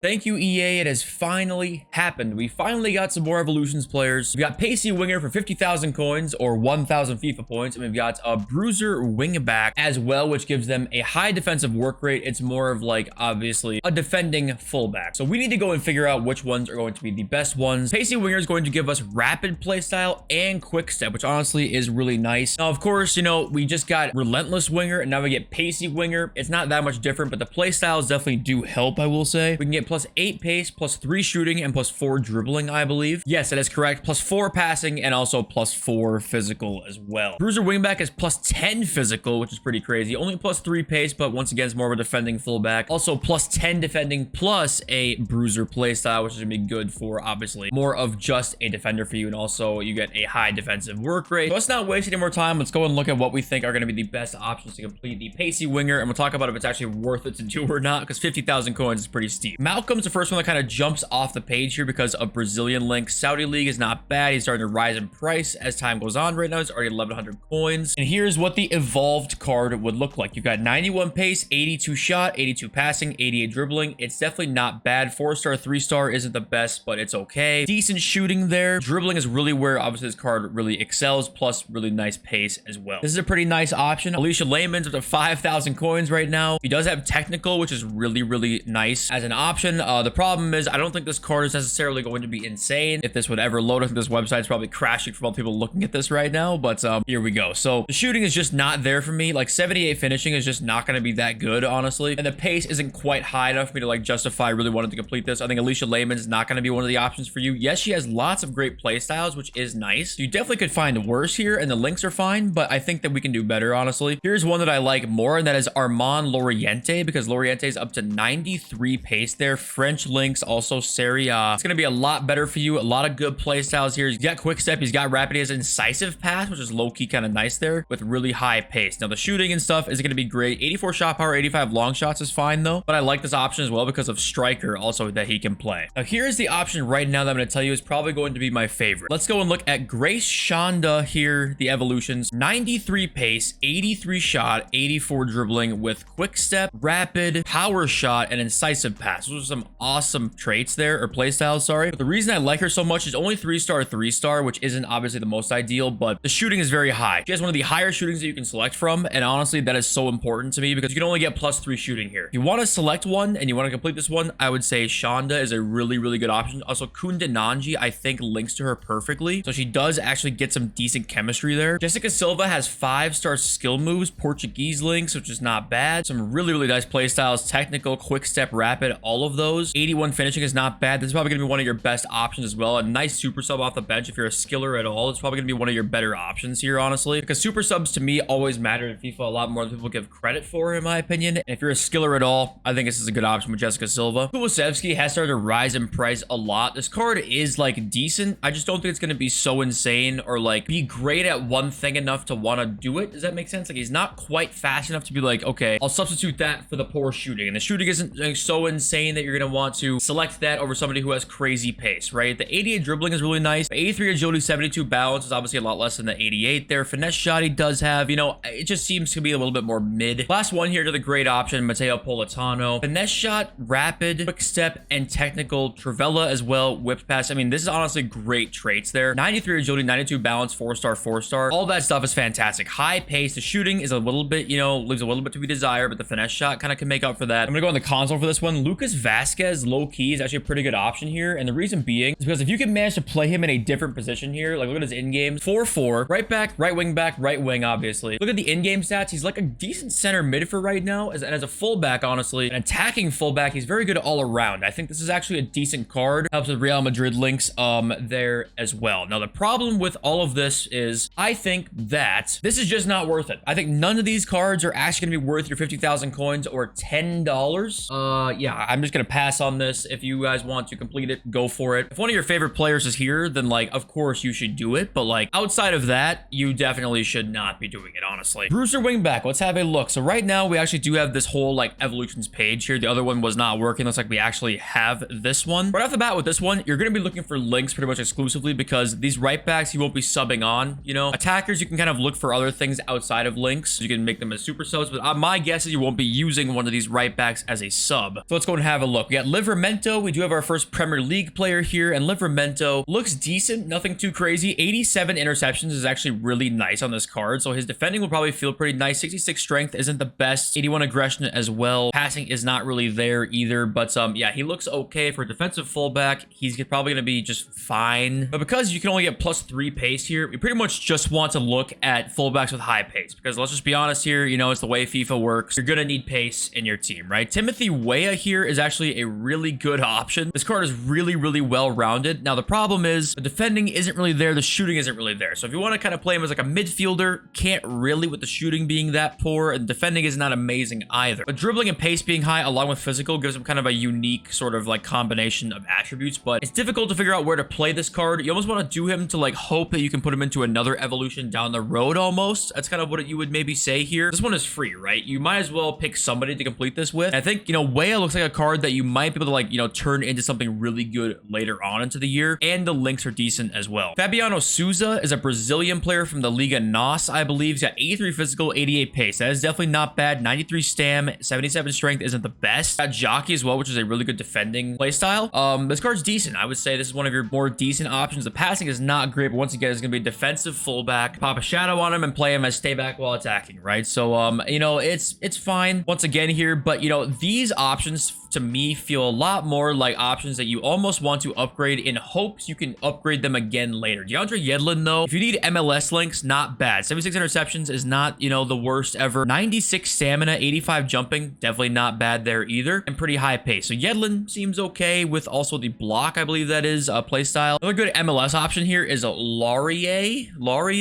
Thank you, EA. It has finally happened. We finally got some more Evolutions players. We got Pacey Winger for 50,000 coins or 1,000 FIFA points. And we've got a Bruiser Wingback as well, which gives them a high defensive work rate. It's more of like, obviously, a defending fullback. So we need to go and figure out which ones are going to be the best ones. Pacey Winger is going to give us rapid playstyle and quick step, which honestly is really nice. Now, of course, you know, we just got Relentless Winger and now we get Pacey Winger. It's not that much different, but the playstyles definitely do help, I will say. We can get plus 8 pace, plus 3 shooting, and plus 4 dribbling, I believe. Yes, that is correct. Plus 4 passing, and also plus 4 physical as well. Bruiser Wingback is plus 10 physical, which is pretty crazy. Only plus 3 pace, but once again, it's more of a defending fullback. Also, plus 10 defending, plus a Bruiser playstyle, which is going to be good for, obviously, more of just a defender for you, and also you get a high defensive work rate. So let's not waste any more time. Let's go and look at what we think are going to be the best options to complete the Pacey Winger, and we'll talk about if it's actually worth it to do or not, because 50,000 coins is pretty steep. Malcolm's the first one that kind of jumps off the page here because of Brazilian link. Saudi League is not bad. He's starting to rise in price as time goes on. Right now, it's already 1,100 coins. And here's what the evolved card would look like. You've got 91 pace, 82 shot, 82 passing, 88 dribbling. It's definitely not bad. 4-star, 3-star isn't the best, but it's okay. Decent shooting there. Dribbling is really where, obviously, this card really excels, plus really nice pace as well. This is a pretty nice option. Alicia Layman's up to 5,000 coins right now. He does have technical, which is really, really nice as an option. The problem is I don't think this card is necessarily going to be insane. If this would ever load, I think this website's probably crashing from all people looking at this right now, but here we go. So the shooting is just not there for me. Like 78 finishing is just not going to be that good, honestly. And the pace isn't quite high enough for me to like justify really wanting to complete this. I think Alicia Layman's not going to be one of the options for you. Yes, she has lots of great play styles, which is nice. You definitely could find worse here, and the links are fine, but I think that we can do better, honestly. Here's one that I like more, and that is Armand Loriente, because Loriente is up to 93 pace there. French links, also Serie A. It's going to be a lot better for you. A lot of good play styles here. He's got quick step. He's got rapid. He has incisive pass, which is low-key kind of nice there with really high pace. Now, the shooting and stuff is going to be great. 84 shot power, 85 long shots is fine, though. But I like this option as well because of striker also that he can play. Now, here's the option right now that I'm going to tell you is probably going to be my favorite. Let's go and look at Grace Shonda here, the evolutions. 93 pace, 83 shot, 84 dribbling with quick step, rapid, power shot, and incisive pass. Those are some awesome traits there, or play styles, sorry. But the reason I like her so much is only 3-star, 3-star, which isn't obviously the most ideal, but the shooting is very high. She has one of the higher shootings that you can select from, and honestly, that is so important to me because you can only get +3 shooting here. If you want to select one and you want to complete this one, I would say Shonda is a really, really good option. Also, Kunda Nanji, I think, links to her perfectly, so she does actually get some decent chemistry there. Jessica Silva has 5-star skill moves, Portuguese links, which is not bad. Some really, really nice play styles, technical, quick step, rapid, all of those. 81 finishing is not bad. This is probably going to be one of your best options as well. A nice super sub off the bench if you're a skiller at all. It's probably going to be one of your better options here, honestly, because super subs to me always matter in FIFA a lot more than people give credit for, in my opinion. And if you're a skiller at all, I think this is a good option with Jessica Silva. Kulisevsky has started to rise in price a lot. This card is like decent. I just don't think it's going to be so insane or like be great at one thing enough to want to do it. Does that make sense? Like he's not quite fast enough to be like, okay, I'll substitute that for the poor shooting. And the shooting isn't like so insane that you're going to want to select that over somebody who has crazy pace, right? The 88 dribbling is really nice. 83 agility, 72 balance is obviously a lot less than the 88 there. Finesse shot he does have, you know, it just seems to be a little bit more mid. Last one here to the great option, Matteo Politano. Finesse shot, rapid, quick step, and technical. Trivella as well, whip pass. I mean, this is honestly great traits there. 93 agility, 92 balance, 4-star, 4-star. All that stuff is fantastic. High pace. The shooting is a little bit, you know, leaves a little bit to be desired, but the finesse shot kind of can make up for that. I'm gonna go on the console for this one. Lucas Vasquez, low key, is actually a pretty good option here, and the reason being is because if you can manage to play him in a different position here, like look at his in-game, 4-4, right back, right wing back, right wing, obviously. Look at the in-game stats. He's like a decent center mid for right now, and as a fullback, honestly, an attacking fullback, he's very good all around. I think this is actually a decent card. Helps with Real Madrid links there as well. Now, the problem with all of this is I think that this is just not worth it. I think none of these cards are actually gonna be worth your 50,000 coins or $10. Yeah, I'm just gonna pass on this. If you guys want to complete it, go for it. If one of your favorite players is here, then like, of course you should do it. But like outside of that, you definitely should not be doing it, honestly. Bruiser Wingback, let's have a look. So right now we actually do have this whole like evolutions page here. The other one was not working. Looks like we actually have this one. Right off the bat with this one, you're gonna be looking for links pretty much exclusively because these right backs you won't be subbing on, you know. Attackers, you can kind of look for other things outside of links. You can make them as super subs, but my guess is you won't be using one of these right backs as a sub. So let's go and have a look. We got Livramento. We do have our first Premier League player here, and Livramento looks decent, nothing too crazy. 87 interceptions is actually really nice on this card, so his defending will probably feel pretty nice. 66 strength isn't the best. 81 aggression as well. Passing is not really there either, but yeah, he looks okay for a defensive fullback. He's probably going to be just fine, but because you can only get +3 pace here, we pretty much just want to look at fullbacks with high pace, because let's just be honest here, you know, it's the way FIFA works. You're going to need pace in your team, right? Timothy Weah here is actually a really good option. This card is really, really well-rounded. Now, the problem is the defending isn't really there. The shooting isn't really there. So if you want to kind of play him as like a midfielder, can't really with the shooting being that poor, and defending is not amazing either. But dribbling and pace being high along with physical gives him kind of a unique sort of like combination of attributes, but it's difficult to figure out where to play this card. You almost want to do him to like hope that you can put him into another evolution down the road almost. That's kind of what you would maybe say here. This one is free, right? You might as well pick somebody to complete this with. And I think, you know, Weah looks like a card that you might be able to like, you know, turn into something really good later on into the year, and the links are decent as well. Fabiano Souza is a Brazilian player from the Liga NOS, I believe. He's got 83 physical, 88 pace. That is definitely not bad. 93 stam, 77 strength isn't the best. Got Jockey as well, which is a really good defending playstyle. This card's decent. I would say this is one of your more decent options. The passing is not great, but once again, it's going to be a defensive fullback. Pop a shadow on him and play him as stay back while attacking, right? So, you know, it's fine once again here, but, you know, these options to me feel a lot more like options that you almost want to upgrade in hopes you can upgrade them again later. DeAndre Yedlin, though, if you need MLS links, not bad. 76 interceptions is not, you know, the worst ever. 96 stamina, 85 jumping, definitely not bad there either, and pretty high pace. So Yedlin seems okay with also the block, I believe that is a play style. Another good MLS option here is a Laria.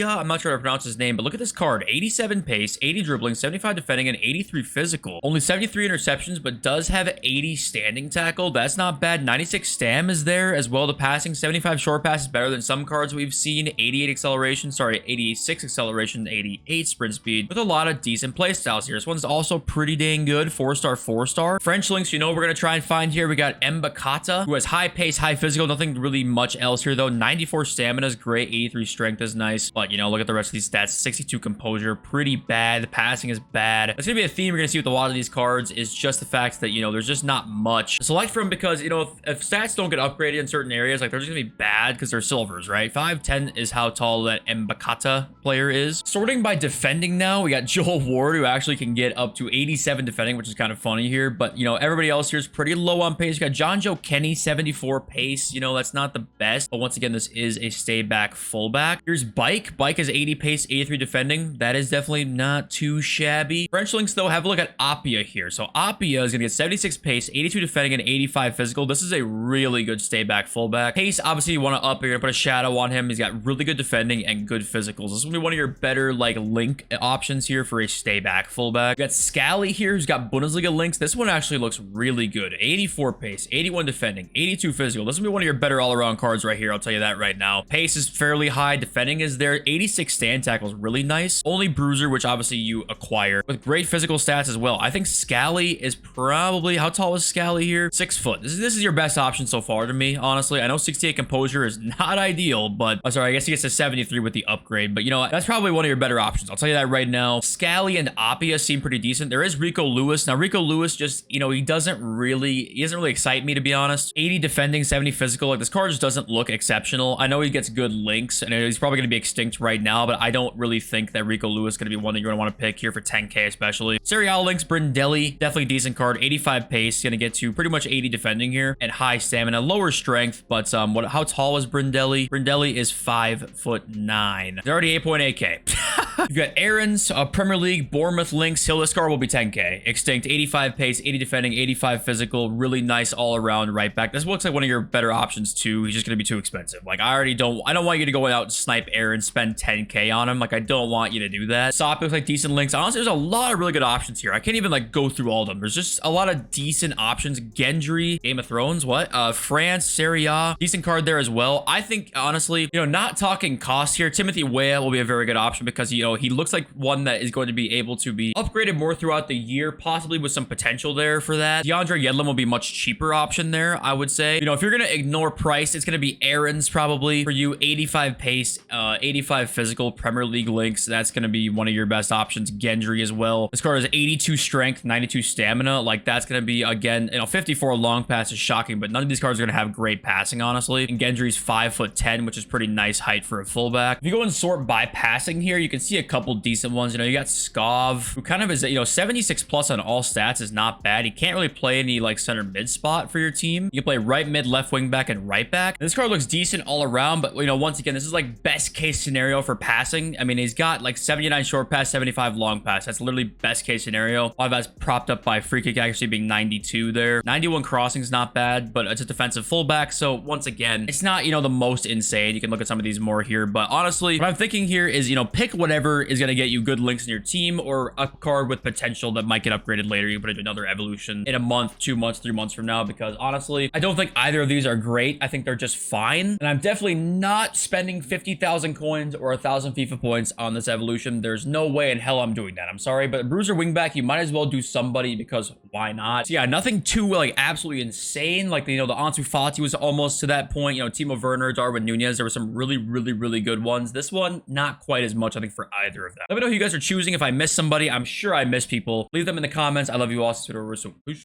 I'm not sure how to pronounce his name, but look at this card. 87 pace, 80 dribbling, 75 defending, and 83 physical. Only 73 interceptions, but does have 80 standing tackle. That's not bad. 96 stam is there as well. The passing, 75 short pass is better than some cards we've seen. 88 acceleration, sorry, 86 acceleration, 88 sprint speed, with a lot of decent play styles here. This one's also pretty dang good. 4-star, 4-star. French links, you know, we're going to try and find here. We got Mbakata, who has high pace, high physical. Nothing really much else here, though. 94 stamina is great. 83 strength is nice. But, you know, look at the rest of these stats. 62 composure, pretty bad. The passing is bad. That's going to be a theme we're going to see with a lot of these cards, is just the fact that, you know, there's just not much to select from, because, you know, if stats don't get upgraded in certain areas, like, they're just going to be bad because they're silvers, right? 5'10" is how tall that Mbakata player is. Sorting by defending now, we got Joel Ward, who actually can get up to 87 defending, which is kind of funny here. But, you know, everybody else here is pretty low on pace. You got John Joe Kenny, 74 pace. You know, that's not the best, but once again, this is a stay back fullback. Here's Bike. Bike has 80 pace, 83 defending. That is definitely not too shabby. French links, though, have a look at Appia here. So Appia is going to get 76 pace, 82 defending, and 85 physical. This is a really good stay back fullback. Pace, obviously, you want to up. You're going to put a shadow on him. He's got really good defending and good physicals. This is going to be one of your better, like, link options here for a stay back fullback. You got Scally here, who's got Bundesliga links. This one actually looks really good. 84 pace, 81 defending, 82 physical. This will be one of your better all-around cards right here. I'll tell you that right now. Pace is fairly high. Defending is there. 86 stand tackles, really nice. Only Bruiser, which obviously you acquire, with great physical stats as well. I think Scally is probably, how tall is Scally here? 6 foot. This is your best option so far to me, honestly. I know 68 composure is not ideal, but sorry, I guess he gets to 73 with the upgrade, but you know what? That's probably one of your better options. I'll tell you that right now. Scally and Appia seem pretty decent. There is Rico Lewis. Now, Rico Lewis just, you know, he doesn't really excite me, to be honest. 80 defending, 70 physical. Like, this card just doesn't look exceptional. I know he gets good links, and he's probably going to be extinct right now, but I don't really think that Rico Lewis is going to be one that you're going to want to pick here for 10K especially. Serial links, Brindelli, definitely decent card. 85 pace, going to get to pretty much 80 defending here, and high stamina, lower strength, but how tall is Brindelli? Brindelli is 5'9". He's already 8.8K. You've got Aaron's Premier League, Bournemouth links. This card will be 10K. Extinct, 85 pace, 80 defending, 85 physical. Really nice all-around right back. This looks like one of your better options too. He's just going to be too expensive. Like, I don't want you to go out and snipe Aaron, spend 10K on him. Like, I don't want you to do that. Sop looks like decent links. Honestly, there's a lot of really good options here. I can't even like go through all of them. There's just a lot of decent options. Gendry, Game of Thrones, what? France, Serie A, decent card there as well. I think, honestly, you know, not talking cost here, Timothy Weah will be a very good option because, you know, he looks like one that is going to be able to be upgraded more throughout the year, possibly with some potential there for that. DeAndre Yedlin will be a much cheaper option there, I would say. You know, if you're going to ignore price, it's going to be Aaron's probably for you. 85 pace, 85 physical, Premier League links. That's going to be one of your best options. Gendry as well. This card is 82 strength, 92 stamina. Like, that's going to be, again, again, 54 long pass is shocking, but none of these cards are going to have great passing, honestly. And Gendry's 5'10", which is pretty nice height for a fullback. If you go and sort by passing here, you can see a couple decent ones. You got Skov, who kind of is, 76 plus on all stats is not bad. He can't really play any like center mid spot for your team. You can play right mid, left wing back, and right back. And this card looks decent all around, but once again, this is like best case scenario for passing. I mean, he's got like 79 short pass, 75 long pass. That's literally best case scenario. A lot of that's propped up by free kick actually being 92 there. 91 crossing is not bad, but it's a defensive fullback. So once again, it's not, the most insane. You can look at some of these more here, but honestly, what I'm thinking here is, pick whatever is going to get you good links in your team or a card with potential that might get upgraded later. You put into another evolution in a month, 2 months, 3 months from now, because honestly, I don't think either of these are great. I think they're just fine. And I'm definitely not spending 50,000 coins or 1,000 FIFA points on this evolution. There's no way in hell I'm doing that. I'm sorry, but Bruiser Wingback, you might as well do somebody because why not? So yeah, nothing too like absolutely insane. Like, the Ansu Fati was almost to that point. Timo Werner, Darwin Nunez, there were some really good ones. This one, not quite as much, I think, for either of them. Let me know who you guys are choosing. If I missed somebody, I'm sure I missed people. Leave them in the comments. I love you all. See you soon. Peace.